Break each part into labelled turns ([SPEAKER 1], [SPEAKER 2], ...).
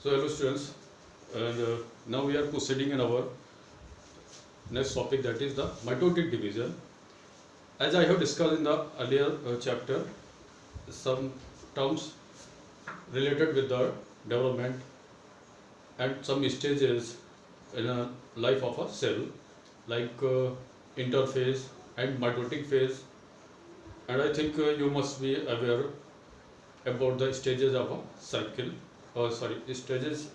[SPEAKER 1] So hello students, and now we are proceeding in our next topic, that is the mitotic division. As I have discussed in the earlier chapter, some terms related with the development and some stages in a life of a cell, like interphase and mitotic phase. And I think you must be aware about the stages of a cycle, stages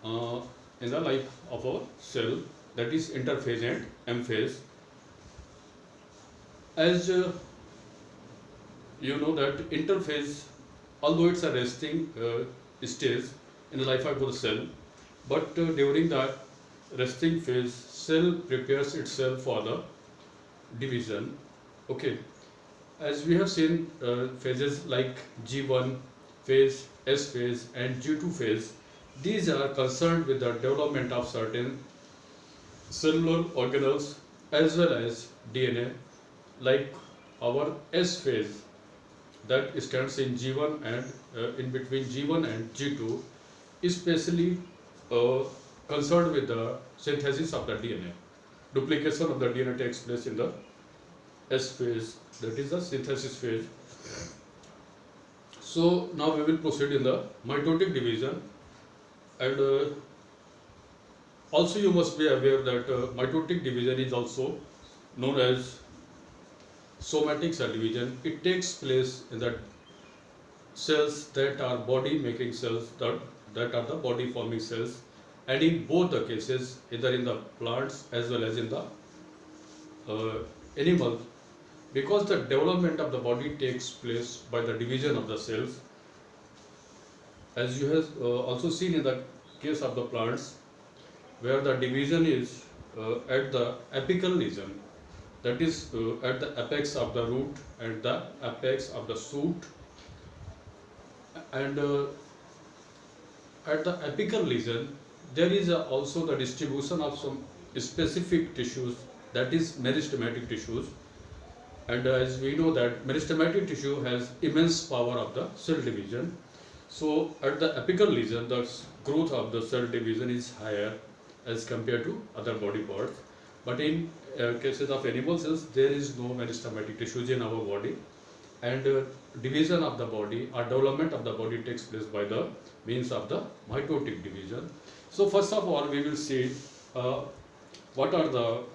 [SPEAKER 1] uh, in the life of a cell, that is interphase and M phase. As you know that interphase, although it's a resting stage in the life of the cell, but during the resting phase, cell prepares itself for the division. Okay, as we have seen phases like G1 phase, S phase and G2 phase, these are concerned with the development of certain cellular organelles as well as DNA, like our S phase that stands in G1 and in between G1 and G2, especially concerned with the synthesis of the DNA. Duplication of the DNA takes place in the S phase, that is the synthesis phase. So now we will proceed in the mitotic division, and also you must be aware that mitotic division is also known as somatic cell division. It takes place in the cells that are body making cells, that are the body forming cells, and in both the cases, either in the plants as well as in the animals, because the development of the body takes place by the division of the cells. As you have also seen in the case of the plants, where the division is at the apical region, that is at the apex of the root and the apex of the shoot, and at the apical region there is also the distribution of some specific tissues, that is meristematic tissues. And as we know that meristematic tissue has immense power of the cell division. So at the apical region, the growth of the cell division is higher as compared to other body parts. But in cases of animal cells, there is no meristematic tissues in our body, and division of the body or development of the body takes place by the means of the mitotic division. So first of all, we will see what are the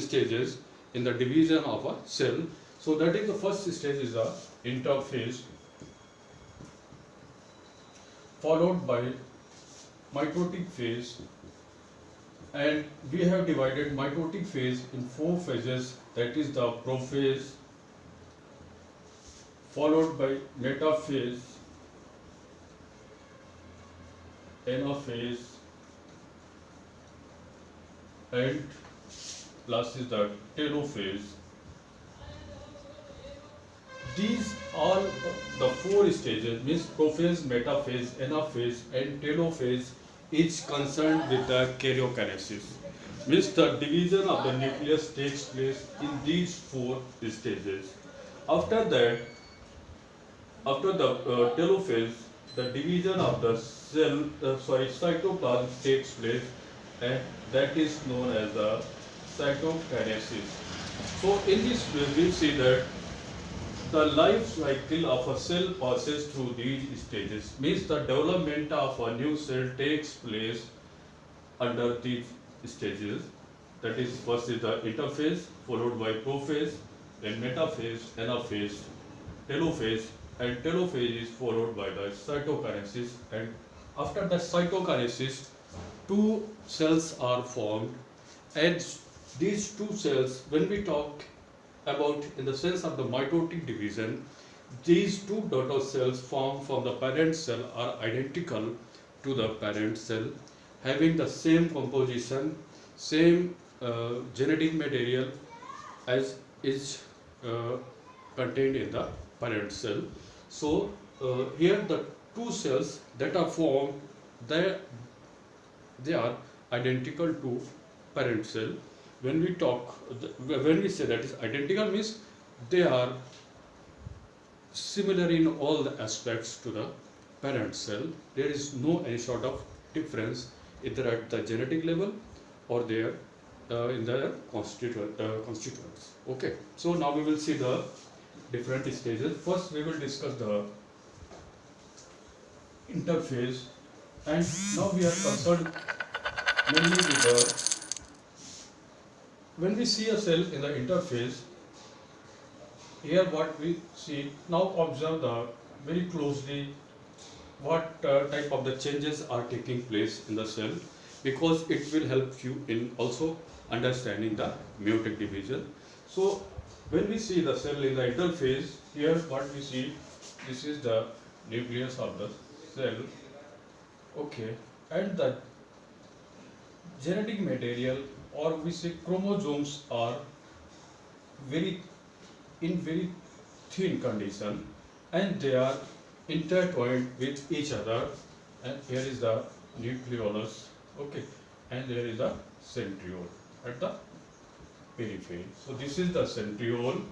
[SPEAKER 1] stages in the division of a cell. So that is, the first stage is the interphase, followed by mitotic phase, and we have divided mitotic phase in 4 phases, that is the prophase, followed by metaphase, anaphase, and last is the telophase. These all the 4 stages, means prophase, metaphase, anaphase and telophase, each concerned with the karyokinesis. Means the division of the nucleus takes place in these 4 stages. After that, after the telophase, the division of the cell, cytoplasm takes place, and that is known as the cytokinesis. So in this way, we see that the life cycle of a cell passes through these stages, means the development of a new cell takes place under these stages. That is, first is the interphase, followed by prophase, then metaphase, anaphase, telophase, and telophase is followed by the cytokinesis. And after the cytokinesis, 2 cells are formed, and these 2 cells, when we talk about in the sense of the mitotic division, these 2 daughter cells formed from the parent cell are identical to the parent cell, having the same composition, same genetic material as is contained in the parent cell. So here the 2 cells that are formed, they are identical to parent cell. When we say that is identical, means they are similar in all the aspects to the parent cell, there is no any sort of difference either at the genetic level or there in the constituents. Okay, so now we will see the different stages. First, we will discuss the interphase, and now we are concerned mainly with the when we see a cell in the interphase. Here, what we see now, observe the very closely what type of the changes are taking place in the cell, because it will help you in also understanding the meiotic division. So when we see the cell in the interphase, here what we see, this is the nucleus of the cell. Okay, and the genetic material, or we say chromosomes, are very very thin condition, and they are intertwined with each other. And here is the nucleolus. Okay, and there is the centriole at the periphery. So this is the centriole,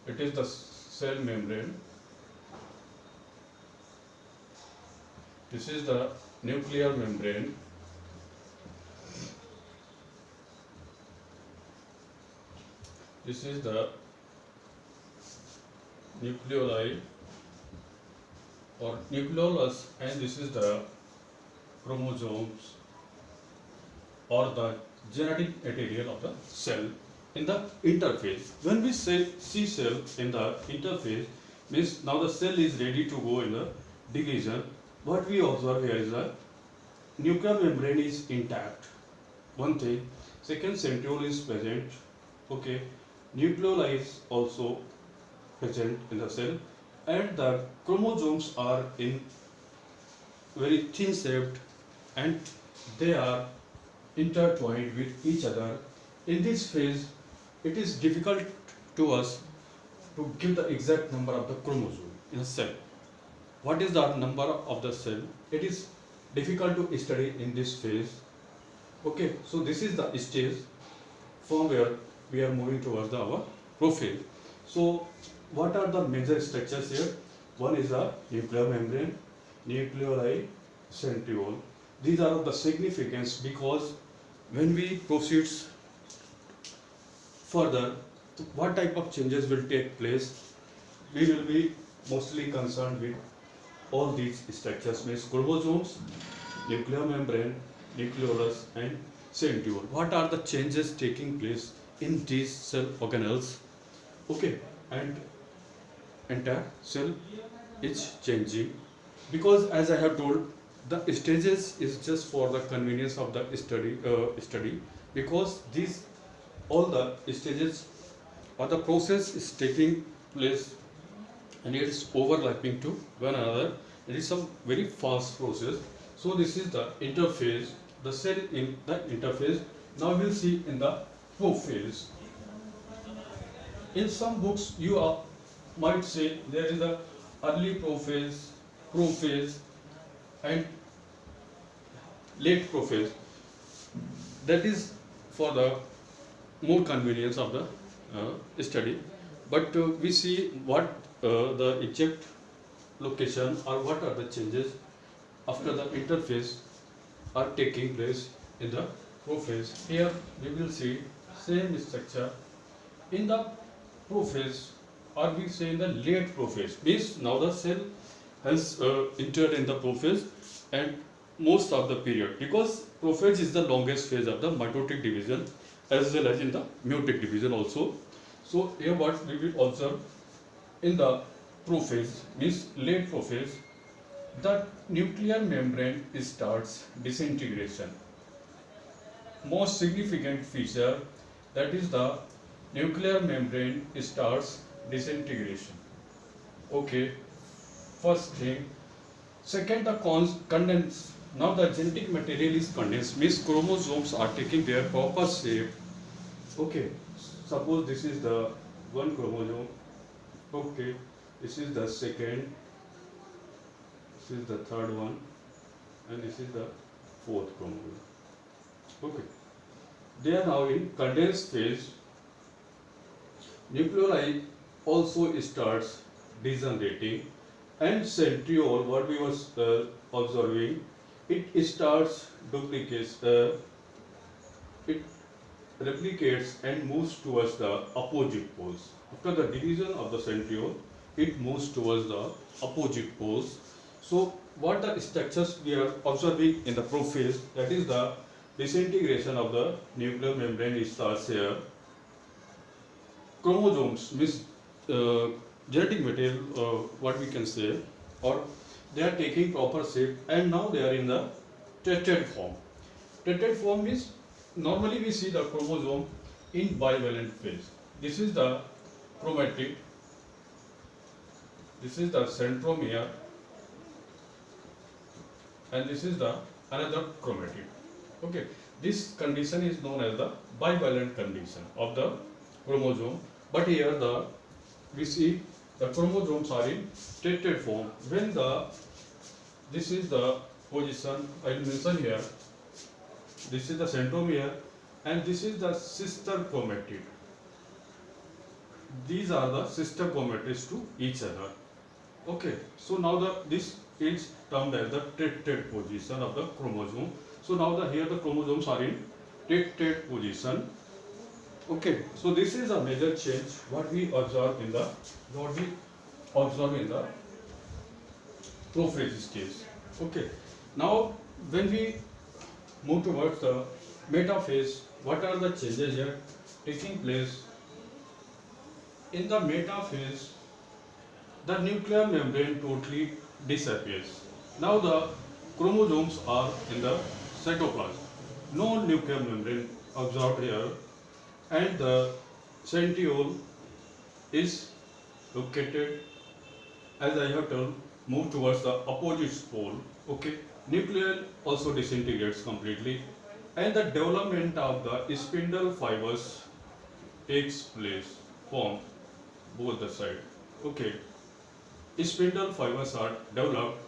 [SPEAKER 1] it is the cell membrane. This is the nuclear membrane. This is the nucleoli or nucleolus, and this is the chromosomes or the genetic material of the cell in the interphase. When we see cell in the interphase, means now the cell is ready to go in the division. What we observe here is the nuclear membrane is intact. One thing. Second, centriole is present. Okay. Nucleoli is also present in the cell, and the chromosomes are in very thin shaped, and they are intertwined with each other. In this phase, it is difficult to us to give the exact number of the chromosome in a cell. What is the number of the cell? It is difficult to study in this phase. Okay, so this is the stage from where we are moving towards our profile. So what are the major structures here? One is the nuclear membrane, nucleoli, centriole. These are of the significance because when we proceed further, what type of changes will take place? We will be mostly concerned with all these structures, means chromosomes, nuclear membrane, nucleolus, and centriole. What are the changes taking place in these cell organelles? Okay, and entire cell is changing, because as I have told, the stages is just for the convenience of the study, because these all the stages or the process is taking place and it is overlapping to one another. It is some very fast process. So this is the interphase, the cell in the interphase. Now we'll see in the prophase. In some books you might say there is a early prophase, and late prophase. That is for the more convenience of the study. But we see what the exact location or what are the changes after the interphase are taking place in the prophase. Here we will see same structure in the prophase, or we say in the late prophase. Means now the cell has entered in the prophase and most of the period, because prophase is the longest phase of the mitotic division as well as in the meiotic division also. So here what we will observe in the prophase, means late prophase, the nuclear membrane starts disintegration. Most significant feature, that is the nuclear membrane starts disintegration. Okay, first thing. Second, the condense. Now the genetic material is condensed, means chromosomes are taking their proper shape. Okay, suppose this is the one chromosome. Okay, this is the second, this is the third one, and this is the fourth chromosome. Okay, they are now in condensed phase. Nucleoli also starts degenerating, And centriole, what we was observing, it starts duplicates, it replicates and moves towards the opposite poles. After the division of the centriole, it moves towards the opposite poles. So what the structures we are observing in the prophase, that is the disintegration of the nuclear membrane starts here. Chromosomes means genetic material, what we can say, or they are taking proper shape, and now they are in the tetrad form. Tetrad form means normally we see the chromosome in bivalent phase. This is the chromatid, this is the centromere, and this is the another chromatid. Okay, this condition is known as the bivalent condition of the chromosome. But here we see the chromosomes are in tetrad form. When this is the position I will mention here. This is the centromere and this is the sister chromatid. These are the sister chromatids to each other. Okay, so now this is termed as the tetrad position of the chromosome. So now here the chromosomes are in tetrad position. Okay, so this is a major change what we observe in the prophase stage. Okay, now when we move towards the metaphase, what are the changes here taking place? In the metaphase, the nuclear membrane totally disappears. Now the chromosomes are in the cytoplasm. No nuclear membrane observed here, and the centriole is located, as I have told, move towards the opposite pole. Okay, nuclear also disintegrates completely, and the development of the spindle fibers takes place from both the sides. Okay, spindle fibers are developed,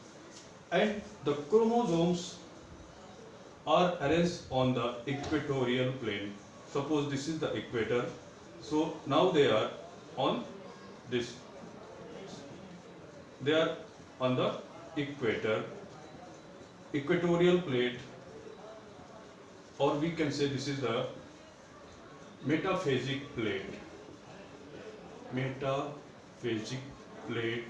[SPEAKER 1] and the chromosomes are arranged on the equatorial plane. Suppose this is the equator, so now they are on this. They are on the equatorial plate, or we can say this is the metaphasic plate. Metaphasic plate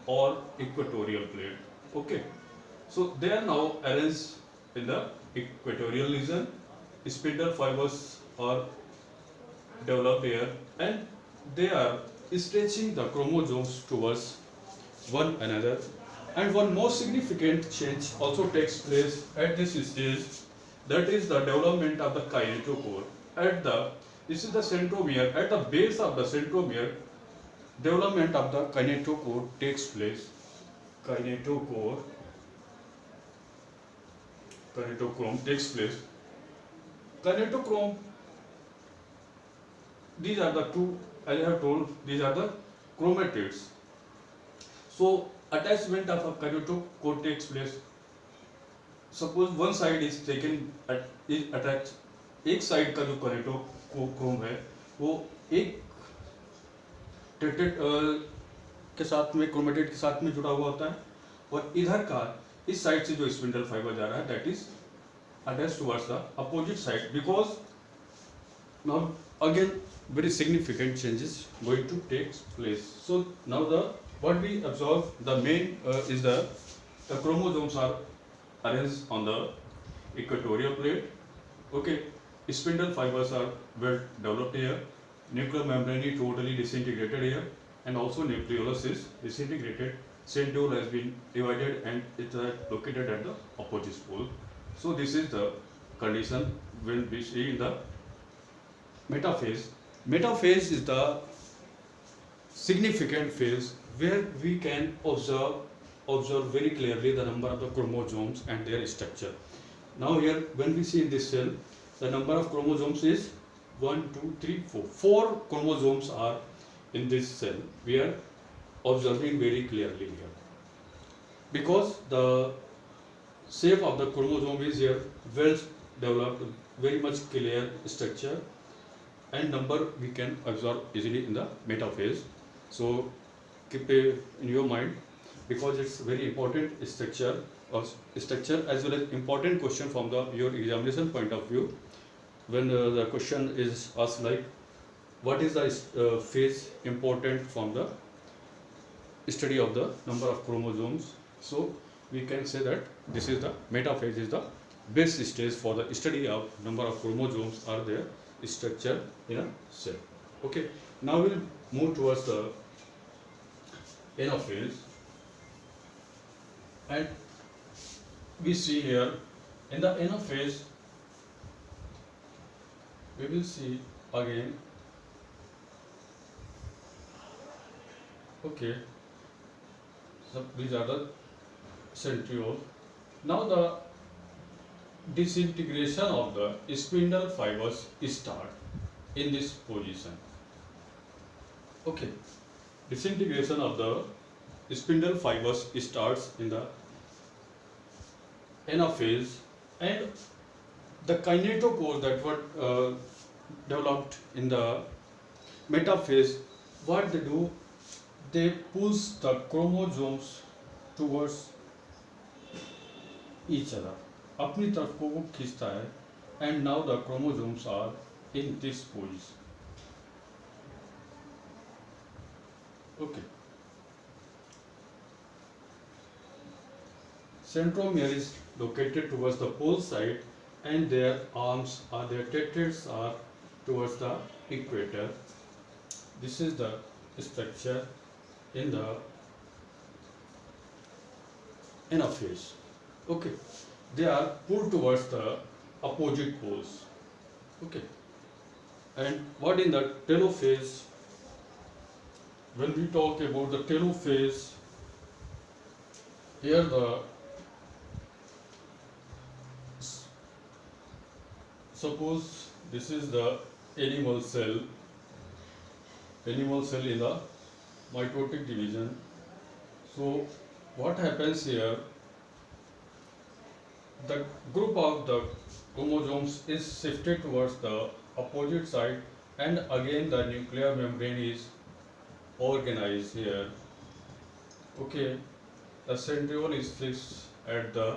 [SPEAKER 1] or equatorial plate. Okay, so they are now arranged in the equatorial region. Spindle fibers are developed here, and they are stretching the chromosomes towards one another. And one more significant change also takes place at this stage, that is the development of the kinetochore. This is the centromere. At the base of the centromere, development of the kinetochore takes place. Kinetochrome takes place. Kinetochrome, these are the two, as I have told, these are the chromatids. So attachment of a kinetochore takes place. Suppose one side is taken is attached, एक side का जो kinetochrome है वो एक के साथ में chromatid के साथ में जुड़ा हुआ होता है, और इधर का इस साइड से जो स्पिंडल फाइबर जा रहा है that is attached towards the opposite side, because now again very significant changes going to take place. So now what we observe, the main is the chromosomes are arranged on the equatorial plate. Okay, spindle fibers are well developed here, nuclear membrane is totally disintegrated here, and also nucleolus is disintegrated. Centriole has been divided and it is located at the opposite pole. So this is the condition when we see in the metaphase. Metaphase is the significant phase where we can observe very clearly the number of the chromosomes and their structure. Now here when we see in this cell, the number of chromosomes is 1, 2, 3, 4. 4 chromosomes are in this cell. We are observing very clearly here, because the shape of the chromosome is here well developed, very much clear structure, and number we can observe easily in the metaphase. So keep it in your mind, because it's very important structure as well as important question from the your examination point of view. When the question is asked like, what is the phase important from the study of the number of chromosomes? So we can say that this is the metaphase is the best stage for the study of number of chromosomes or their structure in a cell. Okay, now we'll move towards the anaphase, and we see here in the anaphase we will see again. Okay, so these are the centrioles. Now the disintegration of the spindle fibers start in this position. Okay, disintegration of the spindle fibers starts in the anaphase, and the kinetochores that were developed in the metaphase, what they do, they push the chromosomes towards each other, अपनी तरफ को वो खींचता है, and now the chromosomes are in this position. Okay. Centromere is located towards the pole side, and their arms or their tetrads are towards the equator. This is the structure in the anaphase. Okay, they are pulled towards the opposite poles. Okay, and what in the telophase? When we talk about the telophase, here the suppose this is the animal cell in the mitotic division. So what happens here, the group of the chromosomes is shifted towards the opposite side, and again the nuclear membrane is organized here. Okay, the centriole is fixed at the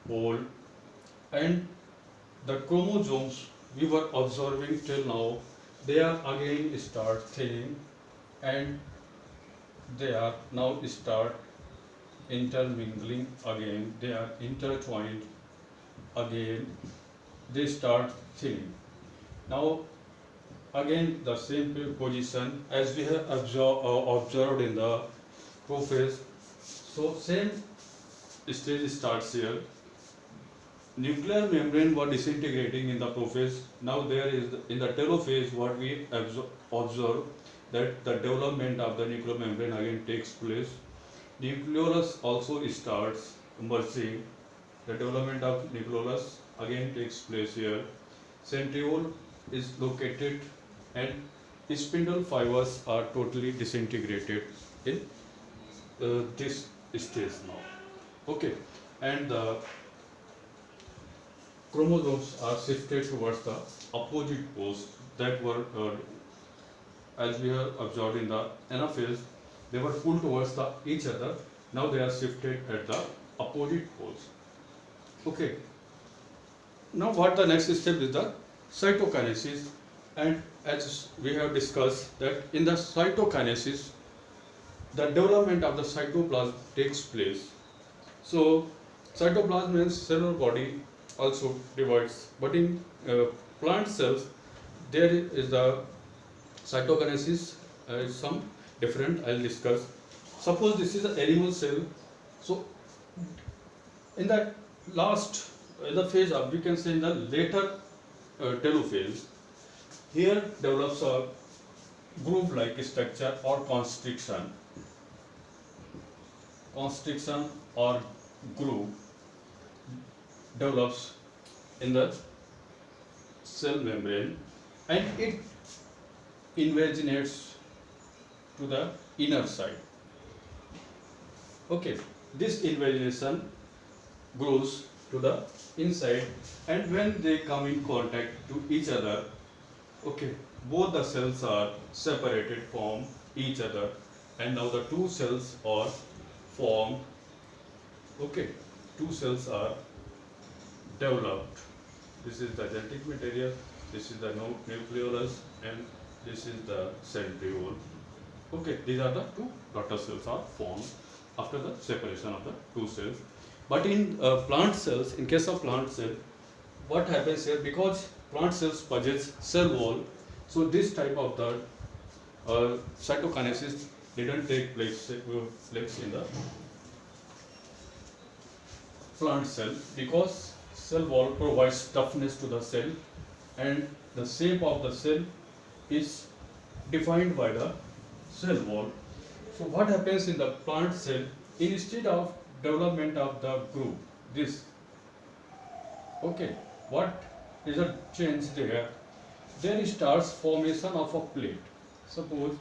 [SPEAKER 1] pole, and the chromosomes we were observing till now, they are again start thinning, and they are now start intermingling again, they are intertwined again, they start thinning. Now again the same position as we have observed in the prophase. So same stage starts here. Nuclear membrane were disintegrating in the prophase. Now there is in the telophase what we observe, that the development of the nuclear membrane again takes place. Nucleolus also starts merging. The development of nucleolus again takes place here. Centriole is located, and spindle fibers are totally disintegrated in this stage now. Okay, and the chromosomes are shifted towards the opposite poles that were, as we have observed in the anaphase, they were pulled towards each other. Now they are shifted at the opposite poles. Okay. Now what the next step is the cytokinesis, and as we have discussed that in the cytokinesis, the development of the cytoplasm takes place. So cytoplasm means cellular body also divides, but in plant cells there is the cytokinesis is some different. I'll discuss. Suppose this is an animal cell. So in the last in the phase of, we can say in the later telophase, here develops a groove-like structure or constriction or groove develops in the cell membrane, and it invaginates to the inner side. Okay, this invagination grows to the inside, and when they come in contact to each other, okay, both the cells are separated from each other, and now the two cells are formed. Okay, two cells are developed. This is the genetic material, this is the nucleolus, and this is the centriole. Okay, these are the two daughter cells are formed after the separation of the two cells. But in plant cells, in case of plant cell, what happens here, because plant cells possess cell wall, so this type of the cytokinesis didn't take place in the plant cell, because cell wall provides toughness to the cell and the shape of the cell is defined by the cell wall. So what happens in the plant cell, instead of development of the groove, this, okay, what is a change there? There starts formation of a plate. Suppose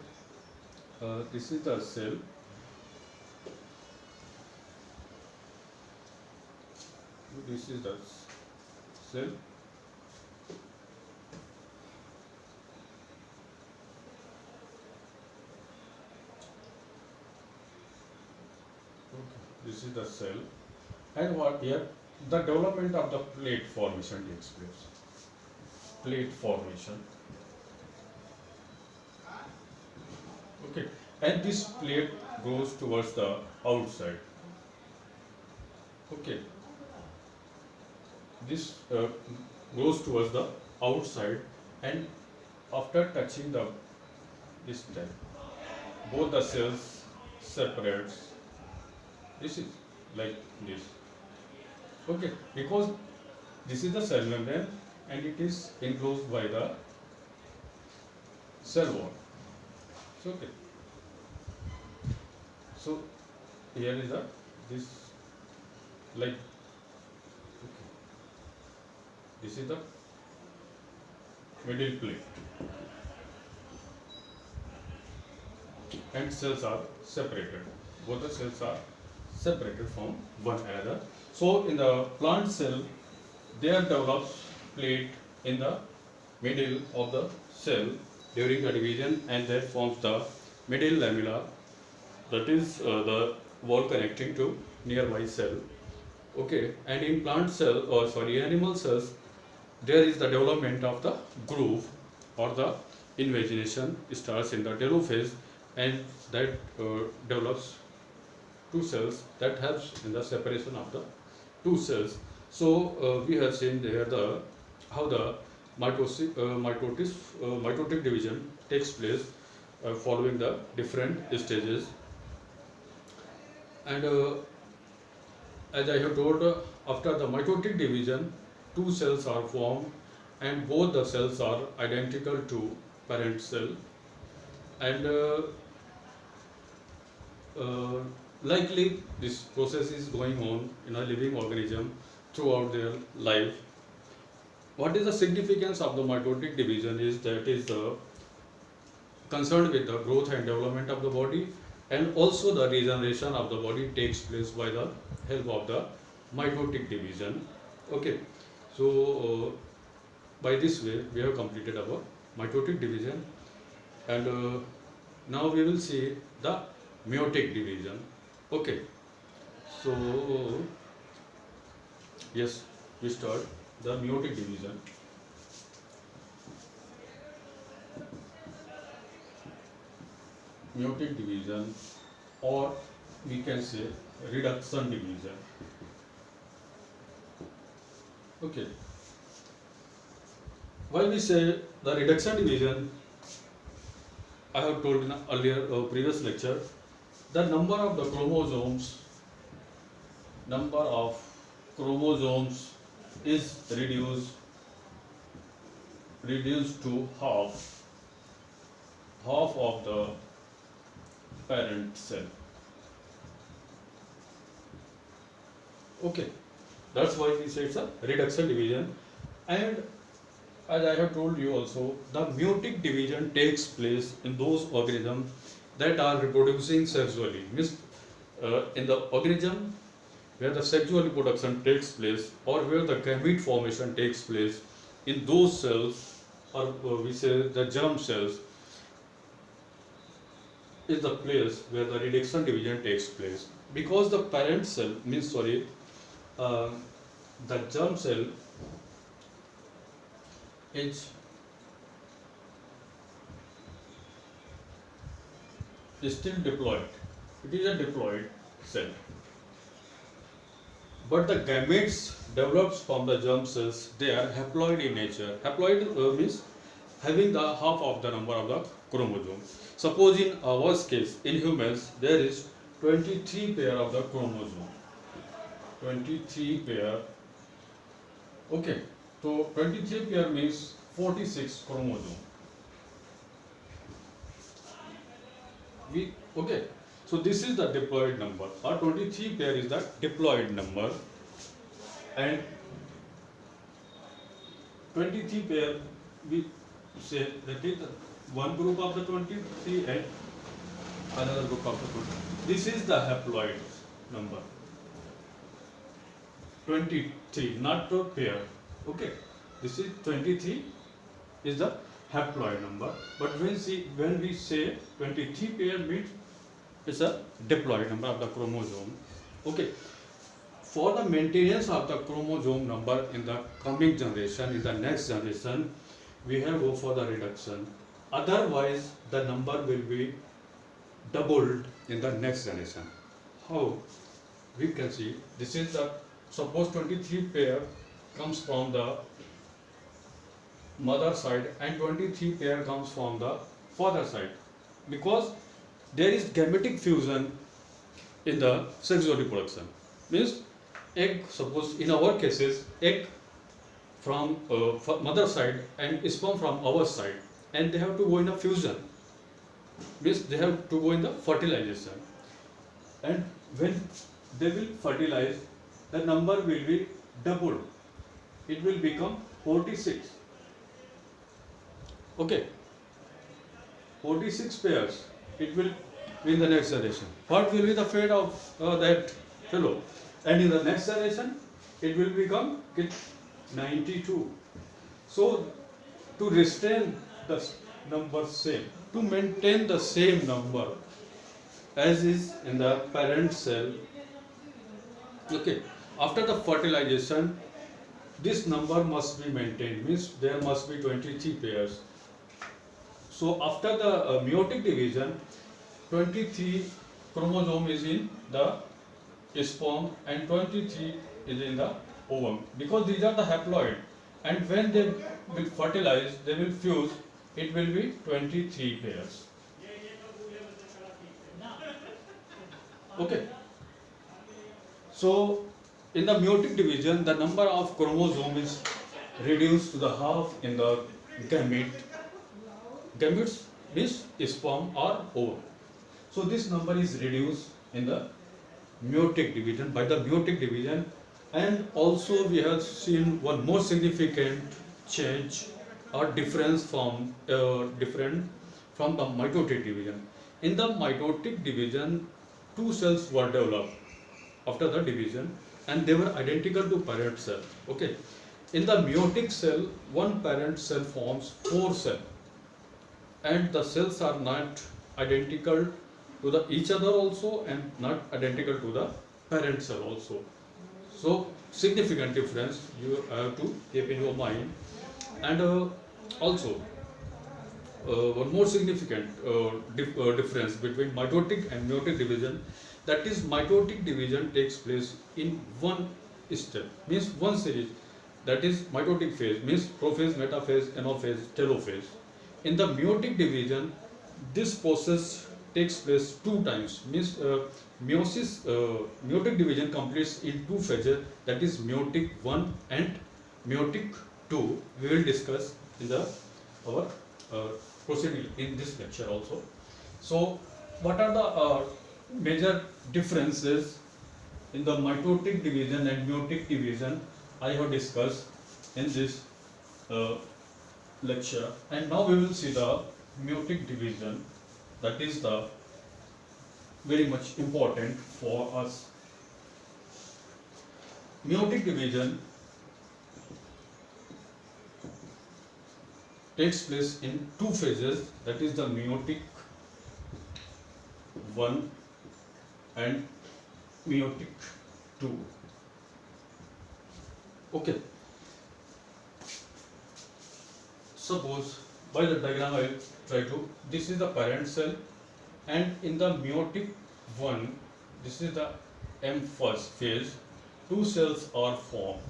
[SPEAKER 1] this is the cell. This is the cell. Okay. This is the cell, and what here, the development of the plate formation takes place. Plate formation. Okay, and this plate goes towards the outside. Okay, this goes towards the outside, and after touching the this type, both the cells separates. This is like this. Okay, because this is the cell membrane and it is enclosed by the cell wall. So, okay. So here is the this like, okay. This is the middle plate and cells are separated. Both the cells are separated from one another. So in the plant cell, there develops plate in the middle of the cell during the division, and that forms the middle lamella, that is the wall connecting to nearby cell. Okay, and in plant cell, or sorry, in animal cells, there is the development of the groove, or the invagination starts in the telophase, and that develops two cells that helps in the separation of the two cells. So we have seen there the how the mitotic division takes place following the different stages. And as I have told, after the mitotic division, two cells are formed, and both the cells are identical to parent cell. And likely this process is going on in a living organism throughout their life. What is the significance of the mitotic division is that is concerned with the growth and development of the body, and also the regeneration of the body takes place by the help of the mitotic division. Okay, so by this way we have completed our mitotic division, and now we will see the meiotic division. Okay, so yes, we start the meiotic division. Meiotic division, or we can say reduction division. Okay, while we say the reduction division, I have told in earlier previous lecture, the number of the chromosomes is reduced to half of the parent cell. Okay, that's why we say it's a reduction division. And as I have told you also, the meiotic division takes place in those organisms that are reproducing sexually. Means in the organism where the sexual reproduction takes place, or where the gamete formation takes place, in those cells, or we say the germ cells, is the place where the reduction division takes place. Because the parent cell means uh, the germ cell is still diploid. It is a diploid cell. But the gametes developed from the germ cells, they are haploid in nature. Haploid means having the half of the number of the chromosome. Suppose in our case, in humans, there is 23 pair of the chromosome. 23 pair. Okay. So 23 pair means 46 chromosome. Okay. So this is the diploid number. Our 23 pair is the diploid number, and 23 pair we say that is one group of the 23 and another group of the 20. This is the haploid number. 23, not the pair. Okay. This is 23 is the haploid number. But when we say 23 pair means it's a diploid number of the chromosome. Okay. For the maintenance of the chromosome number in the coming generation, in the next generation, we have go for the reduction. Otherwise, the number will be doubled in the next generation. How? We can see this is the suppose 23 pair comes from the mother side and 23 pair comes from the father side, because there is gametic fusion in the sex reproduction. Means egg, suppose in our cases, egg from mother side and sperm from our side, and they have to go in a fusion. Means they have to go in the fertilization, and when they will fertilize, the number will be doubled. It will become 46. Okay, 46 pairs. It will be in the next generation. What will be the fate of that fellow? And in the next generation, it will become 92. So, to restrain the number same, to maintain the same number as is in the parent cell, okay, after the fertilization, this number must be maintained, means there must be 23 pairs. So after the meiotic division, 23 chromosome is in the sperm and 23 is in the ovum, because these are the haploid, and when they will fertilize, they will fuse, it will be 23 pairs. Okay. So in the meiotic division, the number of chromosome is reduced to the half in the gamete. Gametes means sperm or ovum. So this number is reduced in the meiotic division, by the meiotic division. And also we have seen one more significant change or difference from different from the mitotic division. In the mitotic division, two cells were developed after the division, and they were identical to parent cell. Okay. In the meiotic cell, one parent cell forms 4 cells, and the cells are not identical to the each other also, and not identical to the parent cell also. So significant difference you have to keep in your mind. And also one more significant difference between mitotic and meiotic division, that is mitotic division takes place in one step, means one series, that is mitotic phase, means prophase, metaphase, anaphase, telophase. In the meiotic division, this process takes place 2 times, means meiotic division completes in 2 phases, that is meiotic 1 and meiotic 2. We will discuss in the our proceeding in this lecture also. So what are the major differences in the mitotic division and meiotic division? I have discussed in this lecture, and now we will see the meiotic division, that is the very much important for us. Meiotic division takes place in 2 phases, that is the meiotic 1 and meiotic 2. Okay. Suppose by the diagram I will try to. This is the parent cell, and in the meiotic 1, this is the M first phase. Two cells are formed.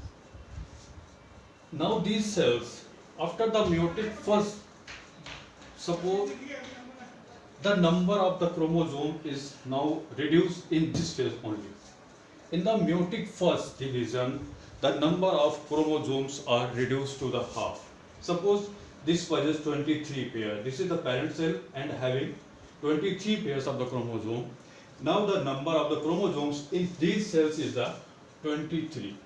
[SPEAKER 1] Now these cells, after the meiotic first, suppose the number of the chromosome is now reduced in this phase only. In the meiotic first division, the number of chromosomes are reduced to the half. Suppose this possesses 23 pairs. This is the parent cell and having 23 pairs of the chromosome. Now the number of the chromosomes in these cells is the 23.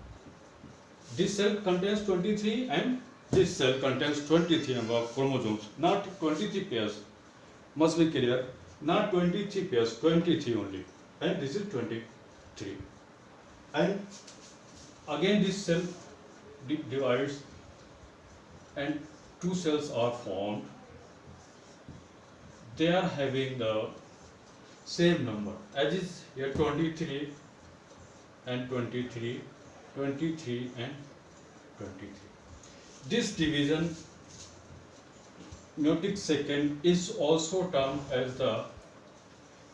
[SPEAKER 1] This cell contains 23 and this cell contains 23 number of chromosomes. Not 23 pairs. Must be clear. Not 23 pairs, 23 only. And this is 23. And again this cell divides and two cells are formed. They are having the same number as is here 23 and 23, 23 and 23. This division, meiotic second, is also termed as the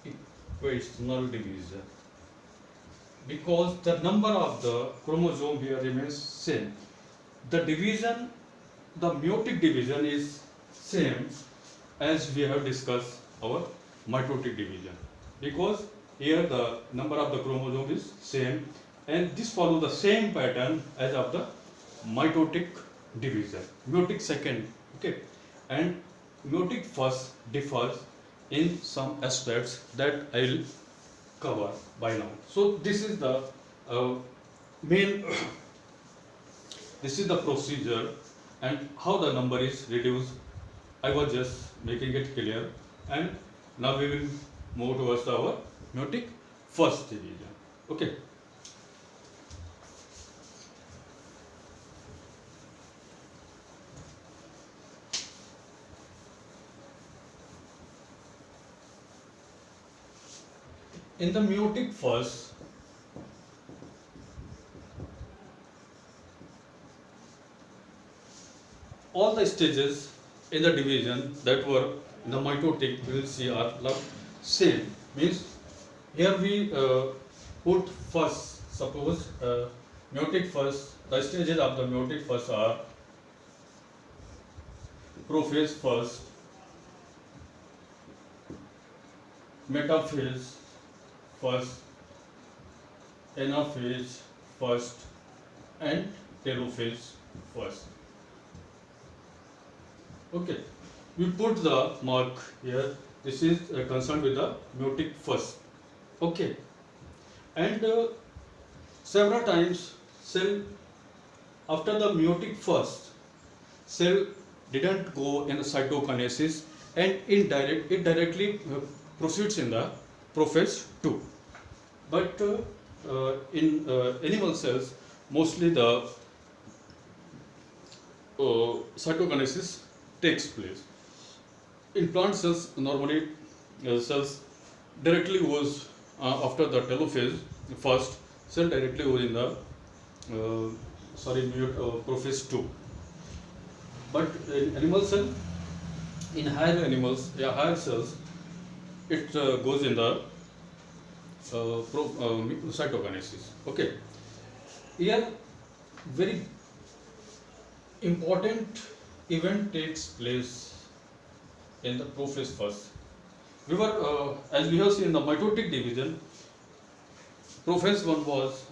[SPEAKER 1] equational division, because the number of the chromosome here remains same. The division, the meiotic division is same as we have discussed our mitotic division, because here the number of the chromosome is same, and this follows the same pattern as of the mitotic division. Meiotic second, okay, and meiotic first differs in some aspects that I will cover by now. So this is the main this is the procedure and how the number is reduced. I was just making it clear, and now we will move towards our meiotic first division. Okay. In the meiotic first, all the stages in the division that were in the mitotic we will see are same. Means here we put first, suppose meiotic first, the stages of the meiotic first are prophase first, metaphase first, anaphase first, and telophase first. Okay, we put the mark here. This is concerned with the meiotic first. Okay, and several times cell after the meiotic first, cell didn't go in the cytokinesis, and it directly proceeds in the prophase 2. But in animal cells, mostly the cytokinesis takes place. In plant cells, normally cells directly goes after the telophase first, cell directly goes in the prophase 2. But in animal cell, in higher animals, higher cells, it goes in the cytokinesis. Okay. Here, very important event takes place in the prophase first. We were, as we have seen in the mitotic division, prophase 1 was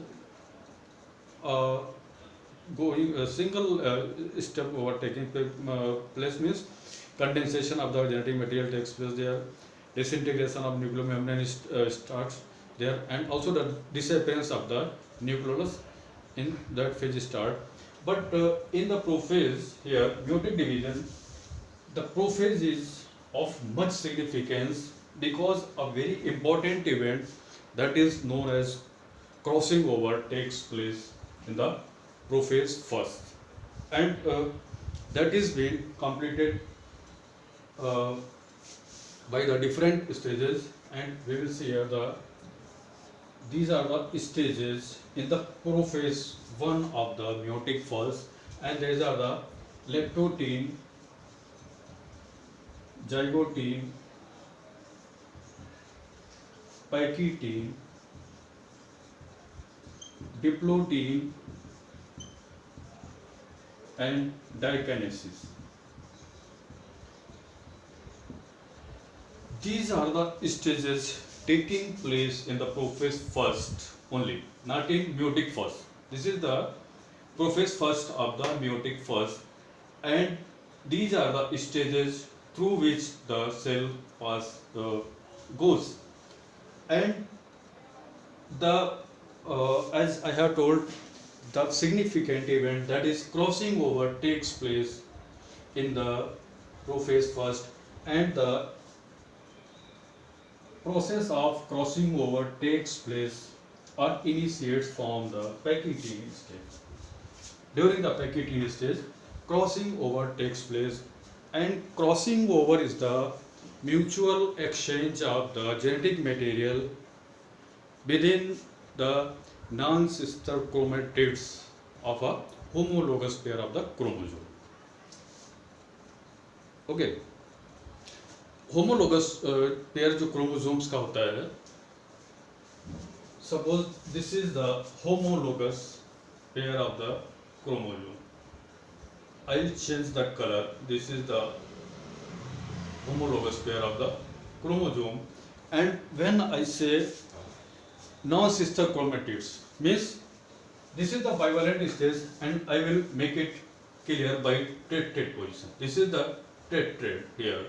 [SPEAKER 1] going a single step over taking place, means condensation of the genetic material takes place there, disintegration of nuclear membrane starts there, and also the disappearance of the nucleolus in that phase start. But in the prophase here, meiotic division, the prophase is of much significance because a very important event that is known as crossing over takes place in the prophase first, and that is being completed by the different stages and we will see here these are the stages in the prophase 1 of the meiotic pulse, and these are the leptotene, zygotene, pachytene, diplotene, and dikinesis. These are the stages taking place in the prophase first only, not in meiotic first. This is the prophase first of the meiotic first, and these are the stages through which the cell goes. And the as I have told, the significant event, that is crossing over, takes place in the prophase first, and the process of crossing over takes place or initiates from the pachytene stage. During the pachytene stage, crossing over takes place, and crossing over is the mutual exchange of the genetic material within the non-sister chromatids of a homologous pair of the chromosome. Okay. Homologous pair जो chromosomes का होता है, suppose this is the homologous pair of the chromosome. I will change the colour. This is the homologous pair of the chromosome, and when I say non-sister chromatids, means this is the bivalent stage, and I will make it clear by tetrad position. This is the tetrad here.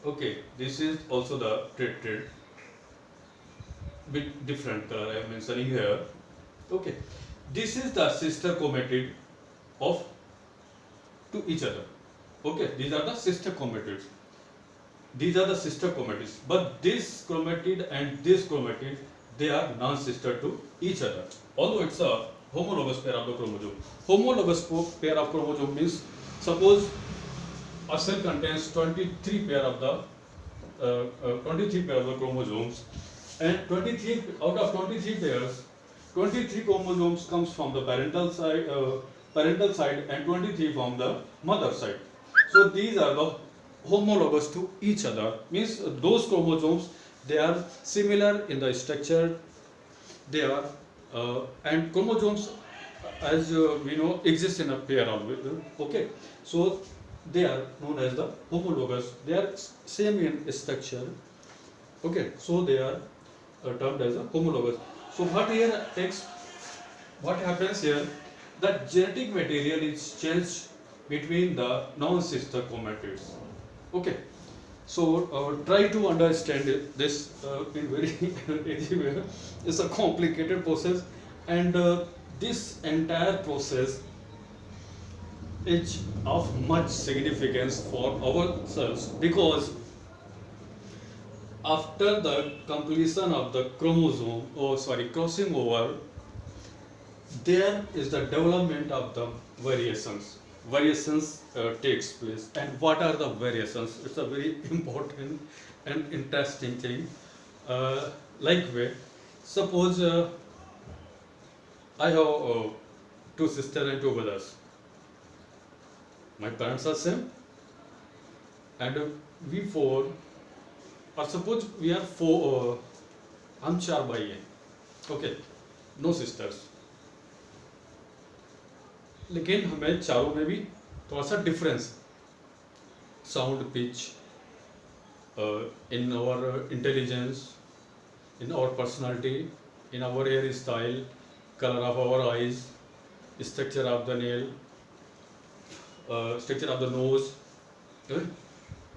[SPEAKER 1] Okay, this is also the tetrad, with different color I am mentioning here. Okay, this is the sister chromatid of to each other. Okay, these are the sister chromatids. These are the sister chromatids, but this chromatid and this chromatid, they are non-sister to each other. Although it's a homologous pair of the chromosome. Homologous pair of chromosome means, suppose a cell contains 23 pair of the 23 pair of the chromosomes, and 23 out of 23 pairs, 23 chromosomes comes from the parental side and 23 from the mother side. So these are the homologous to each other, means those chromosomes, they are similar in the structure. They are and chromosomes, as we know, exist in a pair always. Okay, so they are known as the homologous. They are same in structure. Okay, so they are termed as a homologous. So what happens here, the genetic material is changed between the non-sister chromatids. Okay, so try to understand this in very easy way. It's a complicated process, and this entire process is of much significance for ourselves, because after the completion of the crossing over, there is the development of the variations. Takes place. And what are the variations? It's a very important and interesting thing. Like way, suppose I have two sisters and two brothers. My parents are same, and we four, or suppose we are four, हम चार भाई हैं. Okay, no sisters. लेकिन हमें चारों में भी थोड़ा सा difference, sound, pitch, in our intelligence, in our personality, in our hair style, colour of our eyes, structure of the nail, structure of the nose,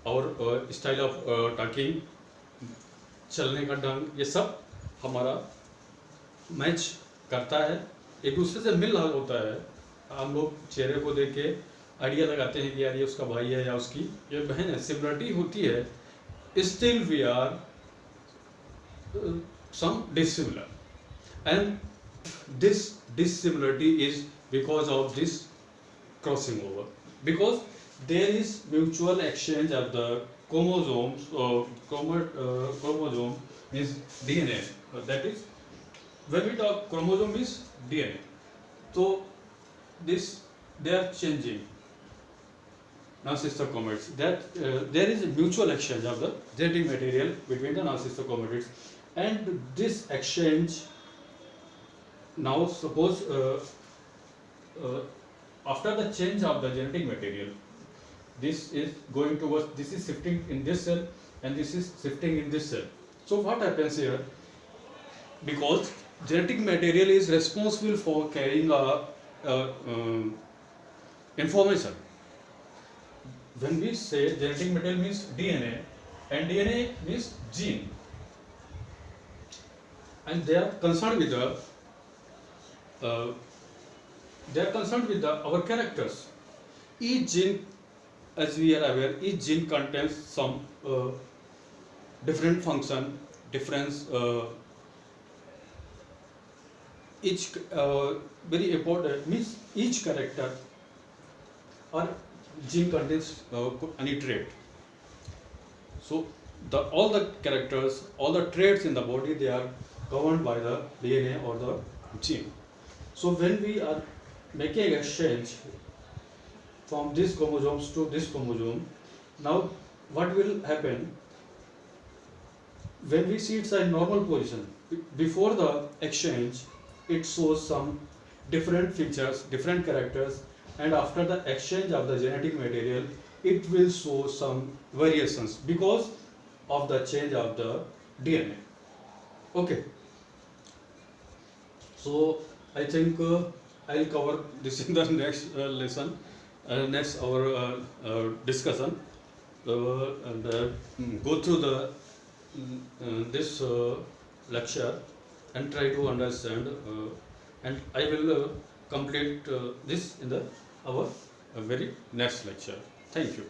[SPEAKER 1] और स्टाइल ऑफ टॉकिंग, चलने का ढंग, ये सब हमारा मैच करता है, एक दूसरे से मिल रहा होता है. हम लोग चेहरे को देख के आइडिया लगाते हैं कि यार ये उसका भाई है या उसकी ये बहन है, सिमिलरिटी होती है. Still we are some dissimilar, and this dissimilarity is because of this crossing over, because there is mutual exchange of the chromosomes, chromosome means DNA. That is, when we talk chromosome is DNA. So this they are changing. Now sister chromatids. That there is a mutual exchange of the genetic material between the non-sister chromatids, and this exchange. Now suppose after the change of the genetic material, this is going towards, this is shifting in this cell and this is shifting in this cell. So what happens here? Because genetic material is responsible for carrying information. When we say genetic material means DNA, and DNA means gene, and they are concerned with the our characters. Each gene, as we are aware, each gene contains some different function, difference. Each very important means each character or gene contains any trait. So all the characters, all the traits in the body, they are governed by the DNA or the gene. So when we are making exchange from these chromosomes to this chromosome, now what will happen? When we see it's a normal position, before the exchange, it shows some different features, different characters, and after the exchange of the genetic material, it will show some variations because of the change of the DNA. Okay. So I think I'll cover this in the next lesson, next our discussion, and go through the this lecture and try to understand, and I will complete this in the our very next lecture. Thank you.